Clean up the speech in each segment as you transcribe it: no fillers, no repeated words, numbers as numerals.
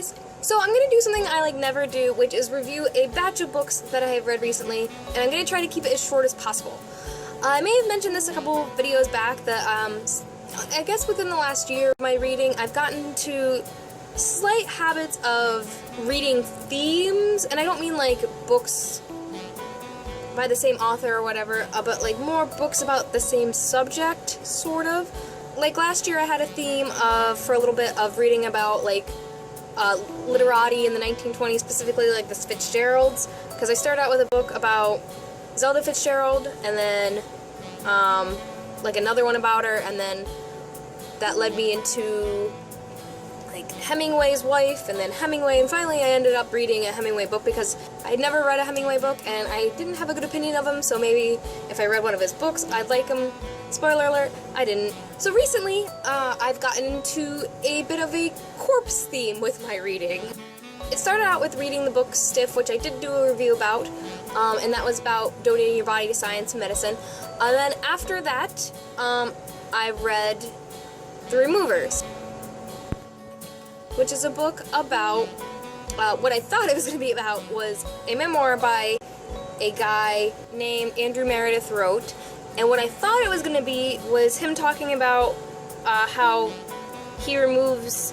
guys! So I'm gonna do something I never do, which is review a batch of books that I have read recently, and I'm gonna try to keep it as short as possible. I may have mentioned this a couple videos back that I guess within the last year of my reading, I've gotten into slight habits of reading themes, and I don't mean books by the same author or whatever, but more books about the same subject, sort of. Last year I had a theme for a little bit of reading about literati in the 1920s, specifically the Fitzgeralds, because I started out with a book about Zelda Fitzgerald, and then another one about her, and then that led me into Hemingway's wife, and then Hemingway, and finally I ended up reading a Hemingway book because I'd never read a Hemingway book and I didn't have a good opinion of him, so maybe if I read one of his books I'd like him. Spoiler alert, I didn't. So recently I've gotten into a bit of a corpse theme with my reading. It started out with reading the book Stiff, which I did do a review about, and that was about donating your body to science and medicine. And then after that I read The Removers, which is a book about, what I thought it was going to be about was a memoir by a guy named Andrew Meredith wrote, and what I thought it was going to be was him talking about how he removes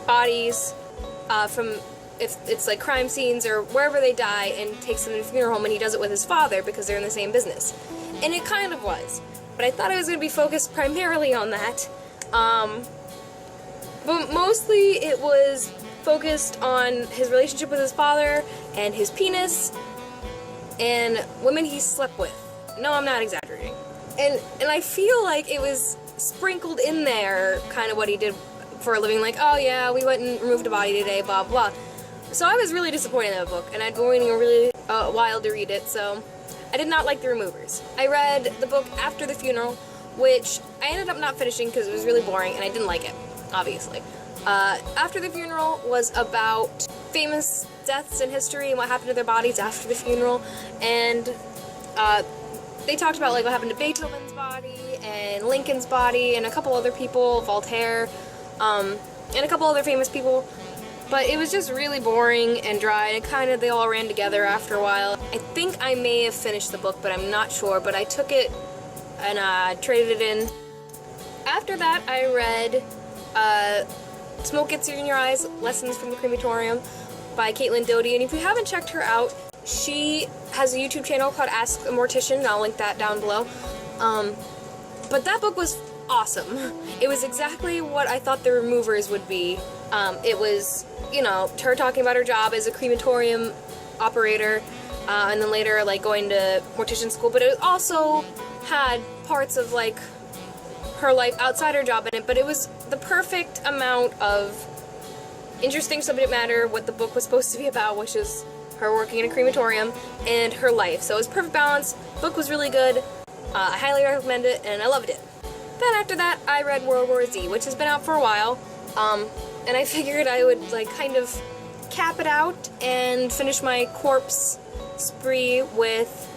bodies from, if it's crime scenes or wherever they die, and takes them to the funeral home, and he does it with his father because they're in the same business. And it kind of was, but I thought it was going to be focused primarily on that. But mostly it was focused on his relationship with his father and his penis and women he slept with. No, I'm not exaggerating. And I feel like it was sprinkled in there, kind of what he did for a living, oh yeah, we went and removed a body today, blah blah. So I was really disappointed in that book, and I'd been waiting a really while to read it, so I did not like The Removers. I read the book After the Funeral, which I ended up not finishing because it was really boring and I didn't like it. Obviously. After the Funeral was about famous deaths in history and what happened to their bodies after the funeral, and they talked about what happened to Beethoven's body and Lincoln's body and a couple other people, Voltaire, and a couple other famous people, but it was just really boring and dry, and they all ran together after a while. I think I may have finished the book, but I'm not sure, but I took it and traded it in. After that I read Smoke Gets in Your Eyes, Lessons from the Crematorium by Caitlyn Doughty, and if you haven't checked her out, she has a YouTube channel called Ask a Mortician, and I'll link that down below. But that book was awesome. It was exactly what I thought The Removers would be. It was, her talking about her job as a crematorium operator, and then later going to mortician school, but it also had parts of her life outside her job in it, but it was the perfect amount of interesting subject matter, what the book was supposed to be about, which is her working in a crematorium, and her life. So it was perfect balance. The book was really good. I highly recommend it, and I loved it. Then after that, I read World War Z, which has been out for a while, and I figured I would kind of cap it out and finish my corpse spree with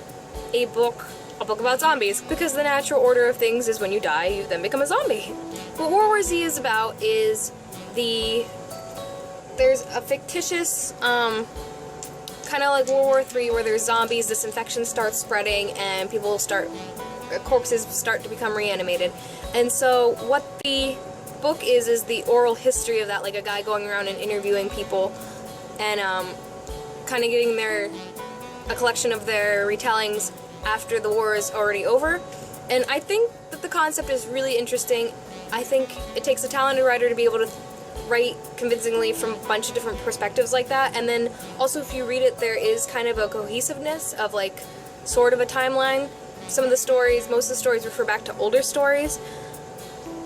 a book about zombies, because the natural order of things is when you die, you then become a zombie. What World War Z is about is there's a fictitious, kind of like World War III, where there's zombies, this infection starts spreading, and corpses start to become reanimated. And so what the book is the oral history of that, a guy going around and interviewing people, and kind of getting a collection of their retellings after the war is already over. And I think that the concept is really interesting. I think it takes a talented writer to be able to write convincingly from a bunch of different perspectives like that, and then also if you read it, there is kind of a cohesiveness of sort of a timeline. Most of the stories refer back to older stories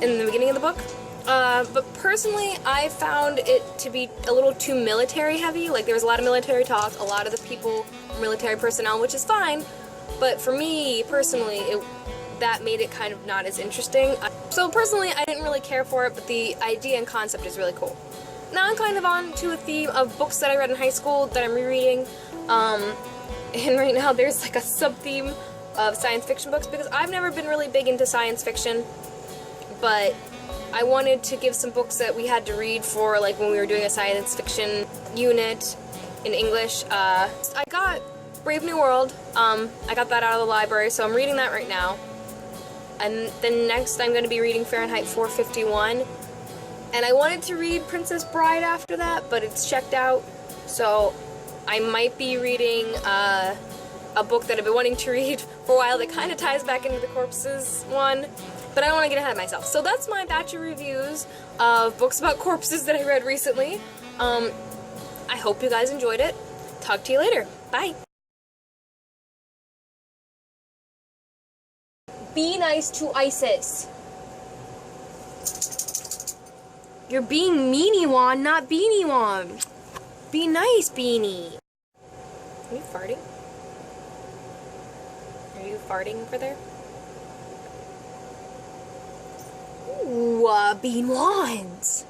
in the beginning of the book. But personally, I found it to be a little too military heavy. There was a lot of military talk, a lot of the people were military personnel, which is fine. But for me, personally, that made it kind of not as interesting. So personally, I didn't really care for it, but the idea and concept is really cool. Now I'm kind of on to a theme of books that I read in high school that I'm rereading. And right now there's a sub-theme of science fiction books, because I've never been really big into science fiction, but I wanted to give some books that we had to read for, like, when we were doing a science fiction unit in English. I got Brave New World. I got that out of the library, so I'm reading that right now. And then next I'm going to be reading Fahrenheit 451. And I wanted to read Princess Bride after that, but it's checked out. So I might be reading a book that I've been wanting to read for a while that kind of ties back into the corpses one. But I don't want to get ahead of myself. So that's my batch of reviews of books about corpses that I read recently. I hope you guys enjoyed it. Talk to you later. Bye. Be nice to Isis. You're being Meanie Wan, not Beanie Wan. Be nice, Beanie. Are you farting? Are you farting over there? Ooh, Bean Wands.